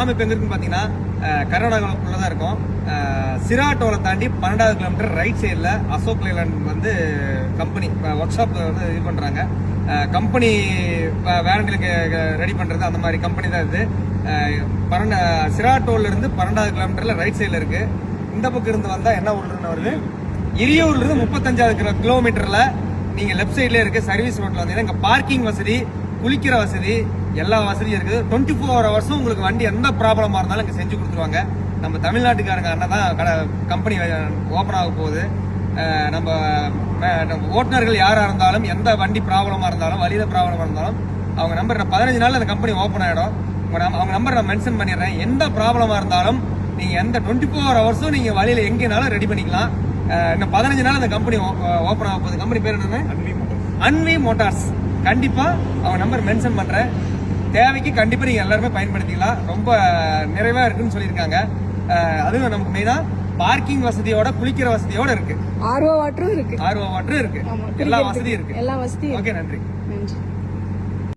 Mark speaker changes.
Speaker 1: நாம இப்போ எங்க இருக்குன்னு பார்த்தீங்கன்னா கர்நாடகாவுக்குள்ள தான் இருக்கும். சிராட்டோவை தாண்டி 12வது கிலோமீட்டர் ரைட் சைடில் அசோக் லேலண்ட் வந்து கம்பெனி ஒர்க் ஷாப்ல வந்து இது பண்றாங்க. கம்பெனி வேரண்டிலுக்கு ரெடி பண்றது அந்த மாதிரி கம்பெனி தான் இது. சிராட்டோல இருந்து 12வது கிலோமீட்டர்ல ரைட் சைடில் இருக்கு. இந்த பக்கம் இருந்து வந்தா என்ன ஊர்ல வருது, இரியூர்ல இருந்து 35வது கிலோமீட்டர்ல நீங்க லெஃப்ட் சைட்ல இருக்கு சர்வீஸ் ரோட்ல வந்தீங்கன்னா இங்க பார்க்கிங் வசதி, குளிக்கிற வசதி, எல்லா வசதியும் இருக்குது. 24 ஹவர்ஸும் உங்களுக்கு வண்டி எந்த ப்ராப்ளமா இருந்தாலும் இங்க செஞ்சு கொடுத்துருவாங்க. நம்ம தமிழ்நாட்டுக்காரங்க அண்ணன் தான் கம்பெனி ஓப்பன் ஆக போகுது. நம்ம ஓட்டுநர்கள் யாரா இருந்தாலும் எந்த வண்டி ப்ராப்ளமா இருந்தாலும் வழியில ப்ராப்ளமா இருந்தாலும் அவங்க நம்பர் 15 நாள் அந்த கம்பெனி ஓப்பன் ஆயிடும். அவங்க நம்பர் நான் மென்ஷன் பண்ணிடுறேன். எந்த ப்ராப்ளமா இருந்தாலும் நீங்க எந்த 24 ஹவர்ஸும் நீங்க வழியில எங்கேனாலும் ரெடி பண்ணிக்கலாம். இன்னும் 15 நாள் அந்த கம்பெனி ஓப்பன் ஆக போகுது. கம்பெனி பேர் என்ன? அன்வி மோட்டார்ஸ். கண்டிப்பா அவங்க நம்பர் மென்ஷன் பண்றேன். தேவைக்கு கண்டிப்பா நீங்க எல்லாருமே பயன்படுத்திக்கலாம். ரொம்ப நிறைவா இருக்குன்னு சொல்லியிருக்காங்க. அதுவும் நமக்கு மெயினா பார்க்கிங் வசதியோட குளிக்கிற வசதியோட இருக்கு.
Speaker 2: ஆர்ஓ வாட்டரும் இருக்கு.
Speaker 1: எல்லா வசதியும் இருக்கு.
Speaker 2: எல்லா வசதியும்.
Speaker 1: ஓகே, நன்றி.
Speaker 2: நன்றி.